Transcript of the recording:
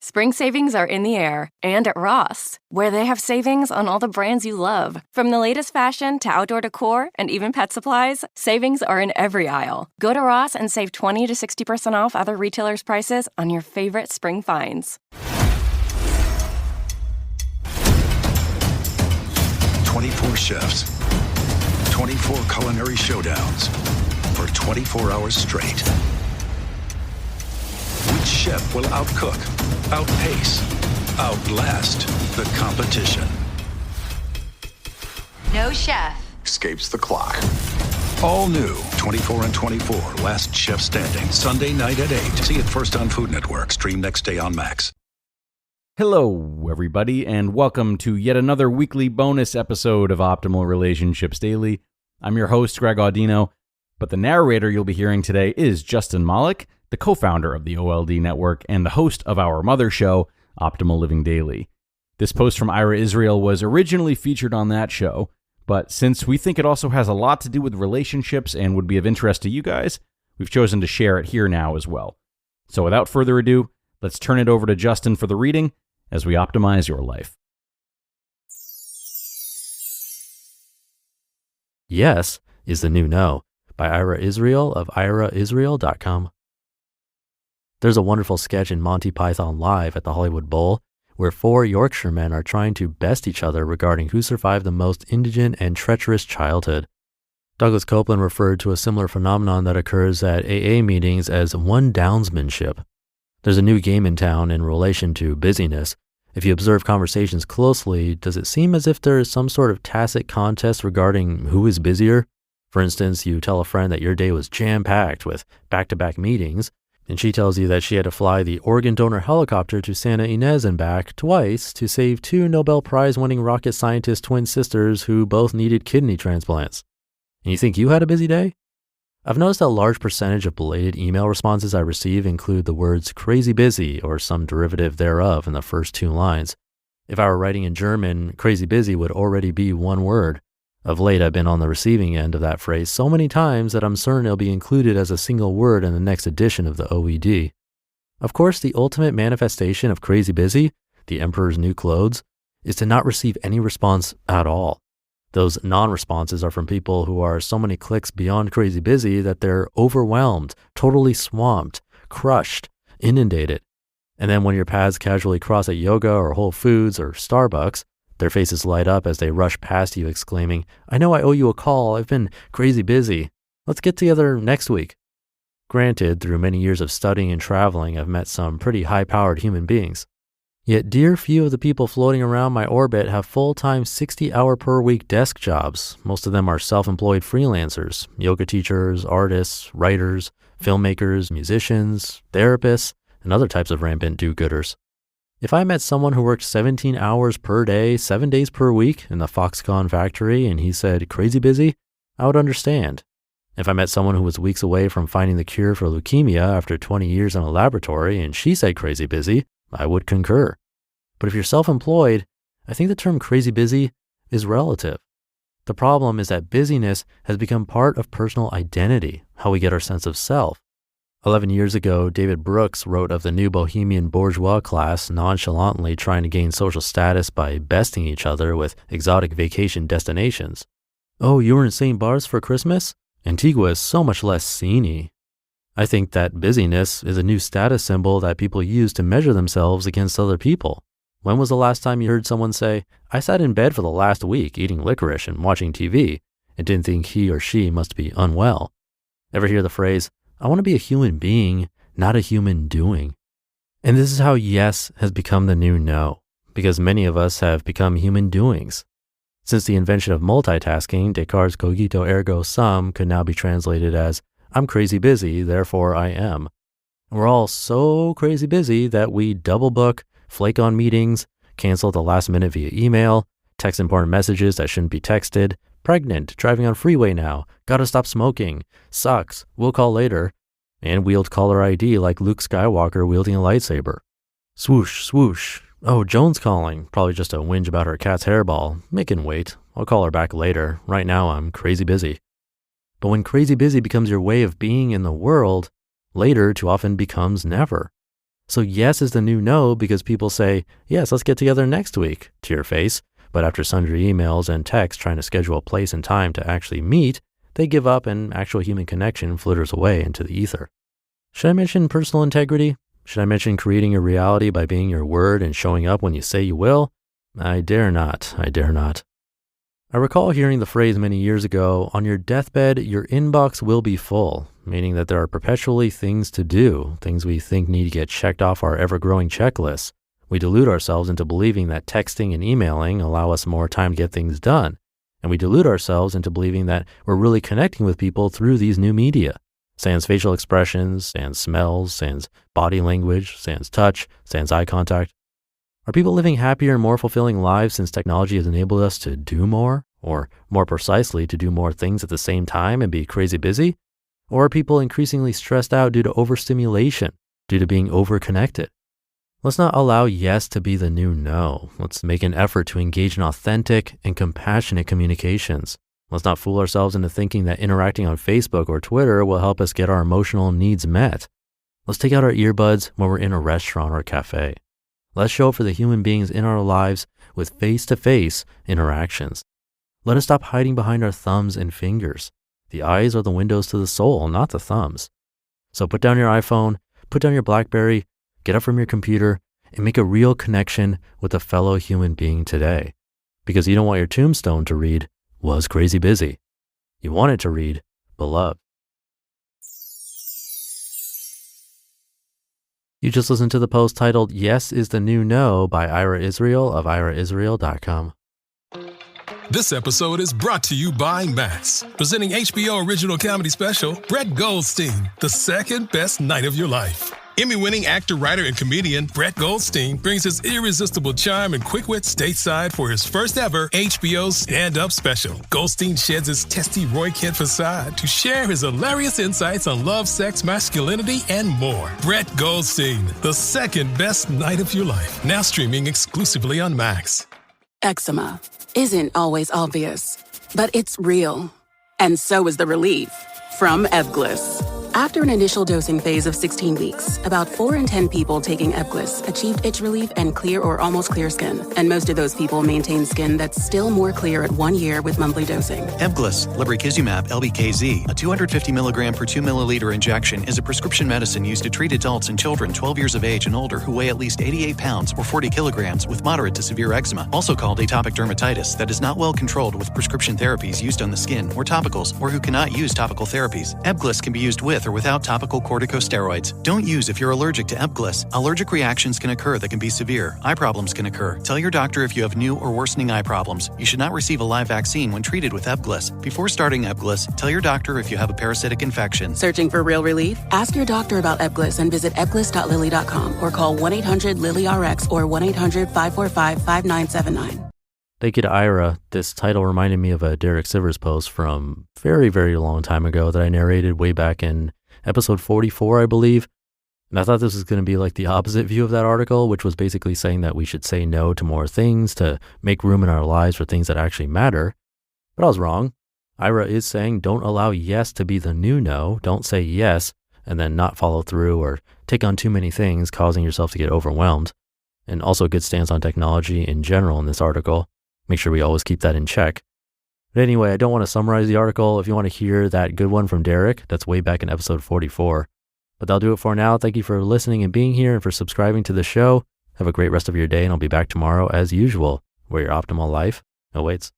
Spring savings are in the air and at Ross, where they have savings on all the brands you love. From the latest fashion to outdoor decor and even pet supplies, savings are in every aisle. Go to Ross and save 20 to 60% off other retailers' prices on your favorite spring finds. 24 chefs, 24 culinary showdowns for 24 hours straight. Which chef will outcook, outpace, outlast the competition? No chef Escapes the clock. All new 24 and 24, Last Chef Standing, Sunday night at 8. See it first on Food Network. Stream next day on Max. Hello, everybody, and welcome to yet another weekly bonus episode of Optimal Relationships Daily. I'm your host, Greg Audino, but the narrator you'll be hearing today is Justin Malik, the co-founder of the OLD Network and the host of our mother show, Optimal Living Daily. This post from Ira Israel was originally featured on that show, but since we think it also has a lot to do with relationships and would be of interest to you guys, we've chosen to share it here now as well. So without further ado, let's turn it over to Justin for the reading as we optimize your life. Yes is the New No by Ira Israel of iraisrael.com. There's a wonderful sketch in Monty Python Live at the Hollywood Bowl where four Yorkshiremen are trying to best each other regarding who survived the most indigent and treacherous childhood. Douglas Copeland referred to a similar phenomenon that occurs at AA meetings as one-downsmanship. There's a new game in town in relation to busyness. If you observe conversations closely, does it seem as if there is some sort of tacit contest regarding who is busier? For instance, you tell a friend that your day was jam-packed with back-to-back meetings, and she tells you that she had to fly the organ donor helicopter to Santa Ynez and back twice to save two Nobel Prize-winning rocket scientist twin sisters who both needed kidney transplants. And you think you had a busy day? I've noticed a large percentage of belated email responses I receive include the words crazy busy or some derivative thereof in the first two lines. If I were writing in German, crazy busy would already be one word. Of late, I've been on the receiving end of that phrase so many times that I'm certain it'll be included as a single word in the next edition of the OED. Of course, the ultimate manifestation of crazy busy, the emperor's new clothes, is to not receive any response at all. Those non-responses are from people who are so many clicks beyond crazy busy that they're overwhelmed, totally swamped, crushed, inundated. And then when your paths casually cross at yoga or Whole Foods or Starbucks, their faces light up as they rush past you exclaiming, "I know I owe you a call. I've been crazy busy. Let's get together next week." Granted, through many years of studying and traveling, I've met some pretty high-powered human beings. Yet dear few of the people floating around my orbit have full-time 60-hour-per-week desk jobs. Most of them are self-employed freelancers, yoga teachers, artists, writers, filmmakers, musicians, therapists, and other types of rampant do-gooders. If I met someone who worked 17 hours per day, 7 days per week in the Foxconn factory and he said crazy busy, I would understand. If I met someone who was weeks away from finding the cure for leukemia after 20 years in a laboratory and she said crazy busy, I would concur. But if you're self-employed, I think the term crazy busy is relative. The problem is that busyness has become part of personal identity, how we get our sense of self. 11 years ago, David Brooks wrote of the new bohemian bourgeois class nonchalantly trying to gain social status by besting each other with exotic vacation destinations. Oh, you were in St. Barth's for Christmas? Antigua is so much less sceney. I think that busyness is a new status symbol that people use to measure themselves against other people. When was the last time you heard someone say, "I sat in bed for the last week eating licorice and watching TV," and didn't think he or she must be unwell? Ever hear the phrase, "I want to be a human being, not a human doing"? And this is how yes has become the new no, because many of us have become human doings. Since the invention of multitasking, Descartes' cogito ergo sum could now be translated as, "I'm crazy busy, therefore I am." And we're all so crazy busy that we double book, flake on meetings, cancel at the last minute via email, text important messages that shouldn't be texted, pregnant, driving on freeway now, gotta stop smoking, sucks, we'll call later, and wield caller ID like Luke Skywalker wielding a lightsaber. Swoosh, swoosh. Oh, Joan's calling. Probably just a whinge about her cat's hairball. Make it wait. I'll call her back later. Right now, I'm crazy busy. But when crazy busy becomes your way of being in the world, later too often becomes never. So yes is the new no because people say, yes, let's get together next week, to your face. But after sundry emails and texts trying to schedule a place and time to actually meet, they give up and actual human connection flitters away into the ether. Should I mention personal integrity? Should I mention creating your reality by being your word and showing up when you say you will? I dare not. I dare not. I recall hearing the phrase many years ago, on your deathbed, your inbox will be full, meaning that there are perpetually things to do, things we think need to get checked off our ever-growing checklist. We delude ourselves into believing that texting and emailing allow us more time to get things done. And we delude ourselves into believing that we're really connecting with people through these new media. Sans facial expressions, sans smells, sans body language, sans touch, sans eye contact. Are people living happier and more fulfilling lives since technology has enabled us to do more? Or more precisely, to do more things at the same time and be crazy busy? Or are people increasingly stressed out due to overstimulation, due to being overconnected? Let's not allow yes to be the new no. Let's make an effort to engage in authentic and compassionate communications. Let's not fool ourselves into thinking that interacting on Facebook or Twitter will help us get our emotional needs met. Let's take out our earbuds when we're in a restaurant or a cafe. Let's show up for the human beings in our lives with face-to-face interactions. Let us stop hiding behind our thumbs and fingers. The eyes are the windows to the soul, not the thumbs. So put down your iPhone, put down your BlackBerry, get up from your computer, and make a real connection with a fellow human being today. Because you don't want your tombstone to read, was crazy busy. You want it to read, beloved. You just listened to the post titled, Yes is the New No by Ira Israel of iraisrael.com. This episode is brought to you by Max, presenting HBO original comedy special, Brett Goldstein, The Second Best Night of Your Life. Emmy-winning actor, writer, and comedian Brett Goldstein brings his irresistible charm and quick wit stateside for his first ever HBO stand-up special. Goldstein sheds his testy Roy Kent facade to share his hilarious insights on love, sex, masculinity, and more. Brett Goldstein, The Second Best Night of Your Life, now streaming exclusively on Max. Eczema isn't always obvious, but it's real. And so is the relief from Ebglyss. After an initial dosing phase of 16 weeks, about 4 in 10 people taking Ebglyss achieved itch relief and clear or almost clear skin. And most of those people maintain skin that's still more clear at 1 year with monthly dosing. Ebglyss, lebrikizumab LBKZ, a 250 milligram per 2 milliliter injection, is a prescription medicine used to treat adults and children 12 years of age and older who weigh at least 88 pounds or 40 kilograms with moderate to severe eczema, also called atopic dermatitis, that is not well controlled with prescription therapies used on the skin or topicals, or who cannot use topical therapies. Ebglyss can be used with or without topical corticosteroids. Don't use if you're allergic to Ebglyss. Allergic reactions can occur that can be severe. Eye problems can occur. Tell your doctor if you have new or worsening eye problems. You should not receive a live vaccine when treated with Ebglyss. Before starting Ebglyss, tell your doctor if you have a parasitic infection. Searching for real relief? Ask your doctor about Ebglyss and visit ebglyss.lilly.com or call 1-800-LILY-RX or 1-800-545-5979. Thank you to Ira. This title reminded me of a Derek Sivers post from very, very long time ago that I narrated way back in episode 44, I believe. And I thought this was going to be like the opposite view of that article, which was basically saying that we should say no to more things to make room in our lives for things that actually matter. But I was wrong. Ira is saying don't allow yes to be the new no. Don't say yes and then not follow through or take on too many things, causing yourself to get overwhelmed. And also a good stance on technology in general in this article. Make sure we always keep that in check. But anyway, I don't want to summarize the article. If you want to hear that good one from Derek, that's way back in episode 44. But that'll do it for now. Thank you for listening and being here and for subscribing to the show. Have a great rest of your day, and I'll be back tomorrow as usual, where your optimal life awaits.